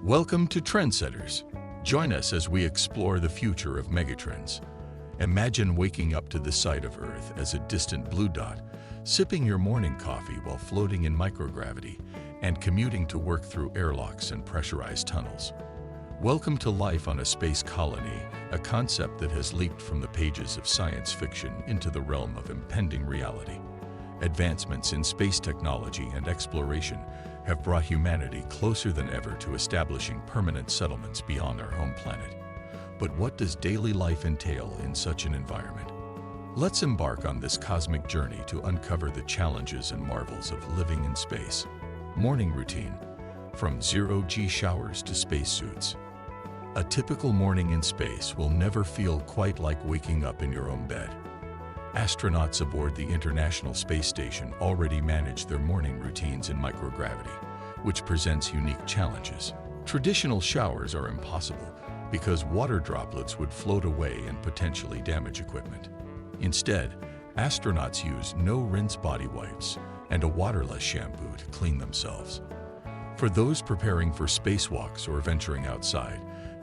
Welcome to Trendsetters. Join us as we explore the future of megatrends. Imagine waking up to the sight of Earth as a distant blue dot, sipping your morning coffee while floating in microgravity, and commuting to work through airlocks and pressurized tunnels. Welcome to life on a space colony, a concept that has leaped from the pages of science fiction into the realm of impending reality. Advancements in space technology and exploration have brought humanity closer than ever to establishing permanent settlements beyond our home planet. But what does daily life entail in such an environment? Let's embark on this cosmic journey to uncover the challenges and marvels of living in space. Morning routine, from zero-G showers to spacesuits. A typical morning in space will never feel quite like waking up in your own bed. Astronauts aboard the International Space Station already manage their morning routines in microgravity, which presents unique challenges. Traditional showers are impossible because water droplets would float away and potentially damage equipment. Instead, astronauts use no-rinse body wipes and a waterless shampoo to clean themselves. For those preparing for spacewalks or venturing outside,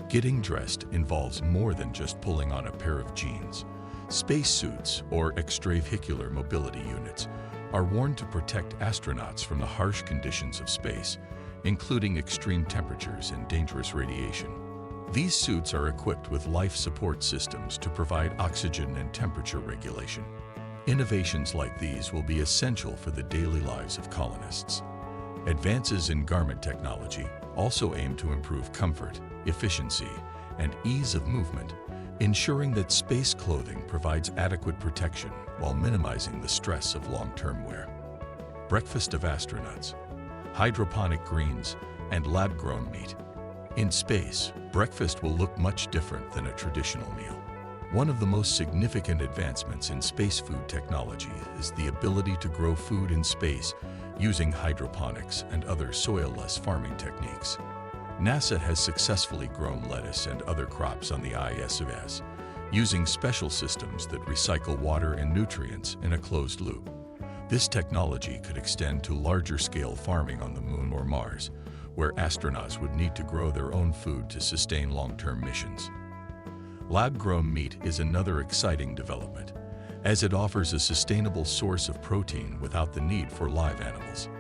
getting dressed involves more than just pulling on a pair of jeans. Spacesuits, or extravehicular mobility units, are worn to protect astronauts from the harsh conditions of space, including extreme temperatures and dangerous radiation. These suits are equipped with life support systems to provide oxygen and temperature regulation. Innovations like these will be essential for the daily lives of colonists. Advances in garment technology also aim to improve comfort, efficiency, and ease of movement, ensuring that space clothing provides adequate protection while minimizing the stress of long-term wear. Breakfast of astronauts, hydroponic greens, and lab-grown meat. In space, breakfast will look much different than a traditional meal. One of the most significant advancements in space food technology is the ability to grow food in space using hydroponics and other soil-less farming techniques. NASA has successfully grown lettuce and other crops on the ISS, using special systems that recycle water and nutrients in a closed loop. This technology could extend to larger-scale farming on the Moon or Mars, where astronauts would need to grow their own food to sustain long-term missions. Lab-grown meat is another exciting development, as it offers a sustainable source of protein without the need for live animals.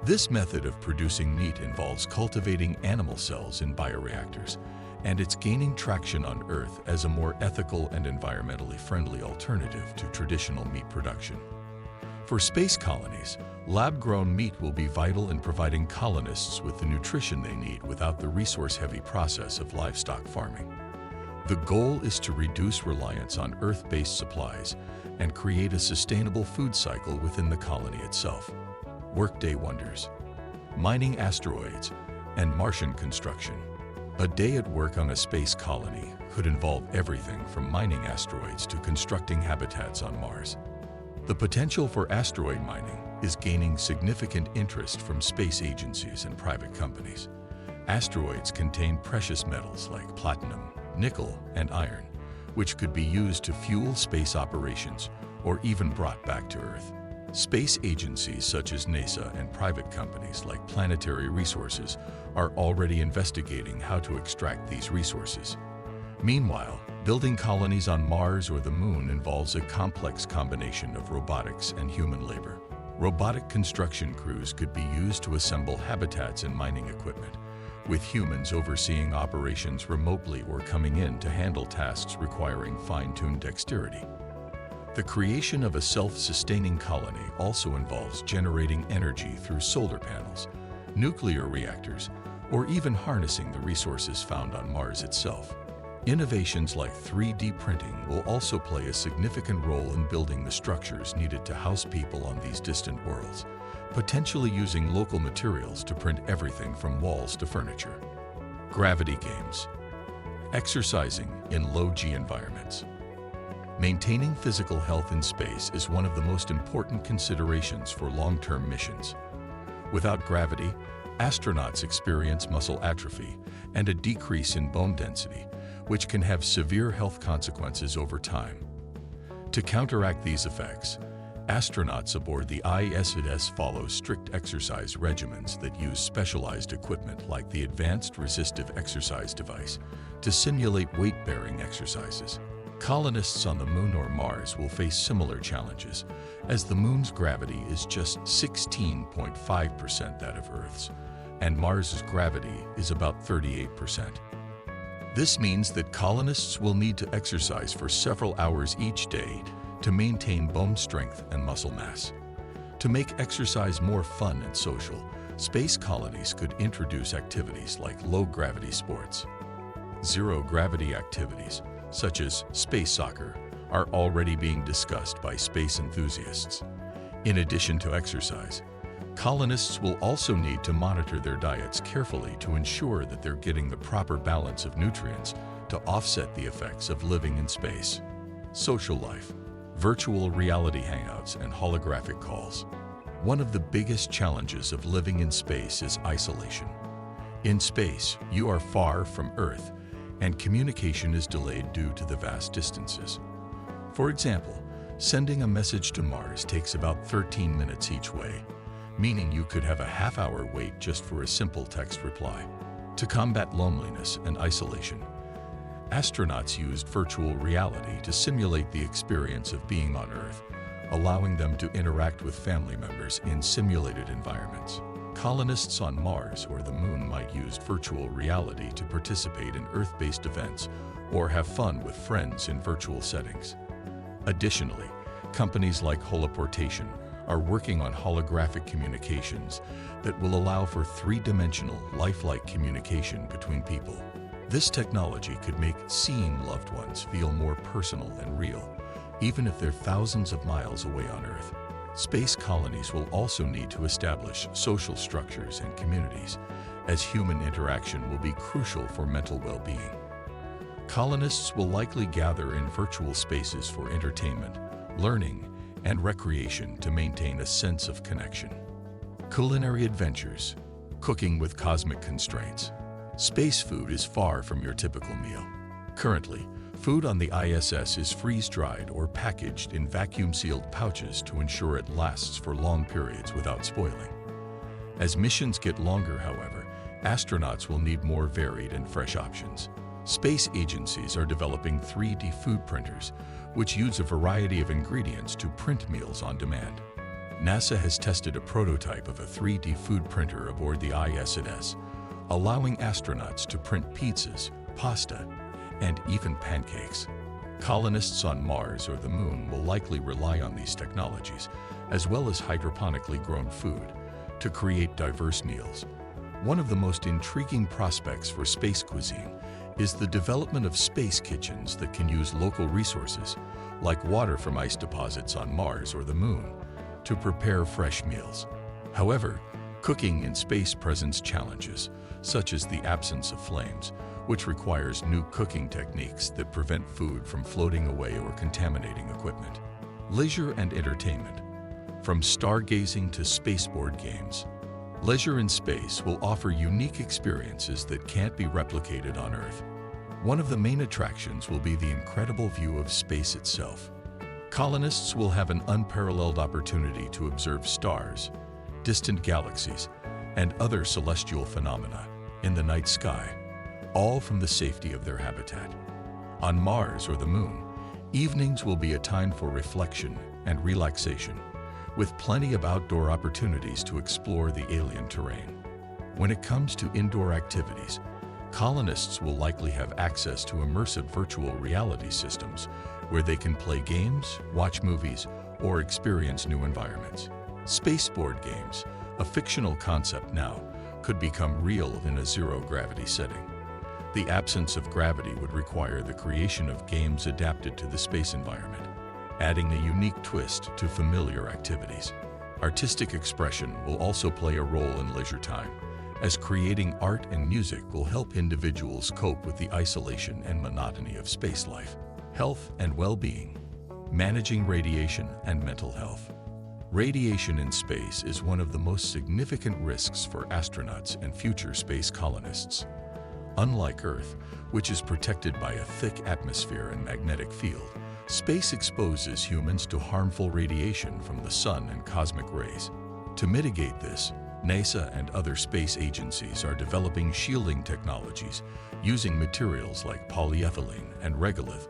This method of producing meat involves cultivating animal cells in bioreactors, and it's gaining traction on Earth as a more ethical and environmentally friendly alternative to traditional meat production. For space colonies, lab-grown meat will be vital in providing colonists with the nutrition they need without the resource-heavy process of livestock farming. The goal is to reduce reliance on Earth-based supplies and create a sustainable food cycle within the colony itself. Workday wonders, mining asteroids, and Martian construction. A day at work on a space colony could involve everything from mining asteroids to constructing habitats on Mars. The potential for asteroid mining is gaining significant interest from space agencies and private companies. Asteroids contain precious metals like platinum, nickel, and iron, which could be used to fuel space operations or even brought back to Earth. Space agencies such as NASA and private companies like Planetary Resources are already investigating how to extract these resources. Meanwhile, building colonies on Mars or the Moon involves a complex combination of robotics and human labor. Robotic construction crews could be used to assemble habitats and mining equipment, with humans overseeing operations remotely or coming in to handle tasks requiring fine-tuned dexterity. The creation of a self-sustaining colony also involves generating energy through solar panels, nuclear reactors, or even harnessing the resources found on Mars itself. Innovations like 3D printing will also play a significant role in building the structures needed to house people on these distant worlds, potentially using local materials to print everything from walls to furniture. Gravity games. Exercising in low-G environments. Maintaining physical health in space is one of the most important considerations for long-term missions. Without gravity, astronauts experience muscle atrophy and a decrease in bone density, which can have severe health consequences over time. To counteract these effects, Astronauts aboard the ISS follow strict exercise regimens that use specialized equipment like the Advanced Resistive Exercise Device to simulate weight-bearing exercises. Colonists on the Moon or Mars will face similar challenges, as the Moon's gravity is just 16.5% that of Earth's, and Mars's gravity is about 38%. This means that colonists will need to exercise for several hours each day to maintain bone strength and muscle mass. To make exercise more fun and social, space colonies could introduce activities like low-gravity sports. Zero-gravity activities, such as space soccer, are already being discussed by space enthusiasts. In addition to exercise, colonists will also need to monitor their diets carefully to ensure that they're getting the proper balance of nutrients to offset the effects of living in space. Social life, virtual reality hangouts, and holographic calls. One of the biggest challenges of living in space is isolation. In space, you are far from Earth, and communication is delayed due to the vast distances. For example, sending a message to Mars takes about 13 minutes each way, meaning you could have a half-hour wait just for a simple text reply. To combat loneliness and isolation, astronauts used virtual reality to simulate the experience of being on Earth, allowing them to interact with family members in simulated environments. Colonists on Mars or the Moon might use virtual reality to participate in Earth-based events or have fun with friends in virtual settings. Additionally, companies like Holoportation are working on holographic communications that will allow for three-dimensional, lifelike communication between people. This technology could make seeing loved ones feel more personal and real, even if they're thousands of miles away on Earth. Space colonies will also need to establish social structures and communities, as human interaction will be crucial for mental well-being. Colonists will likely gather in virtual spaces for entertainment, learning, and recreation to maintain a sense of connection. Culinary adventures, cooking with cosmic constraints. Space food is far from your typical meal. Currently, food on the ISS is freeze-dried or packaged in vacuum-sealed pouches to ensure it lasts for long periods without spoiling. As missions get longer, however, astronauts will need more varied and fresh options. Space agencies are developing 3D food printers, which use a variety of ingredients to print meals on demand. NASA has tested a prototype of a 3D food printer aboard the ISS, allowing astronauts to print pizzas, pasta, and even pancakes. Colonists on Mars or the Moon will likely rely on these technologies, as well as hydroponically grown food, to create diverse meals. One of the most intriguing prospects for space cuisine is the development of space kitchens that can use local resources, like water from ice deposits on Mars or the Moon, to prepare fresh meals. However, cooking in space presents challenges, such as the absence of flames, which requires new cooking techniques that prevent food from floating away or contaminating equipment. Leisure and entertainment. From stargazing to spaceboard games, leisure in space will offer unique experiences that can't be replicated on Earth. One of the main attractions will be the incredible view of space itself. Colonists will have an unparalleled opportunity to observe stars, distant galaxies, and other celestial phenomena in the night sky, all from the safety of their habitat. On Mars or the Moon, evenings will be a time for reflection and relaxation, with plenty of outdoor opportunities to explore the alien terrain. When it comes to indoor activities, colonists will likely have access to immersive virtual reality systems where they can play games, watch movies, or experience new environments. Spaceboard games, a fictional concept now, could become real in a zero-gravity setting. The absence of gravity would require the creation of games adapted to the space environment, adding a unique twist to familiar activities. Artistic expression will also play a role in leisure time, as creating art and music will help individuals cope with the isolation and monotony of space life. Health and well-being. Managing radiation and mental health. Radiation in space is one of the most significant risks for astronauts and future space colonists. Unlike Earth, which is protected by a thick atmosphere and magnetic field, Space exposes humans to harmful radiation from the sun and cosmic rays. To mitigate this, NASA and other space agencies are developing shielding technologies using materials like polyethylene and regolith,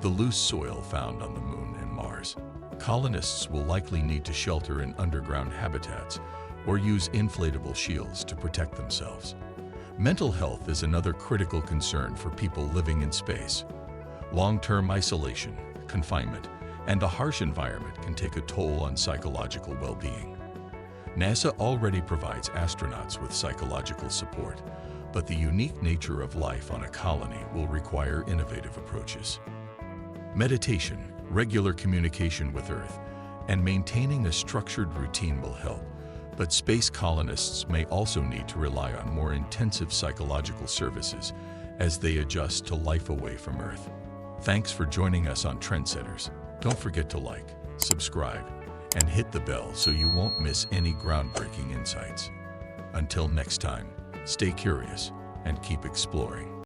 the loose soil found on the Moon and Mars. Colonists will likely need to shelter in underground habitats or use inflatable shields to protect themselves. Mental health is another critical concern for people living in space. Long-term isolation, confinement, and a harsh environment can take a toll on psychological well-being. NASA already provides astronauts with psychological support, but the unique nature of life on a colony will require innovative approaches. Meditation, regular communication with Earth, and maintaining a structured routine will help, but space colonists may also need to rely on more intensive psychological services as they adjust to life away from Earth. Thanks for joining us on Trendsetters. Don't forget to like, subscribe, and hit the bell so you won't miss any groundbreaking insights. Until next time, stay curious and keep exploring.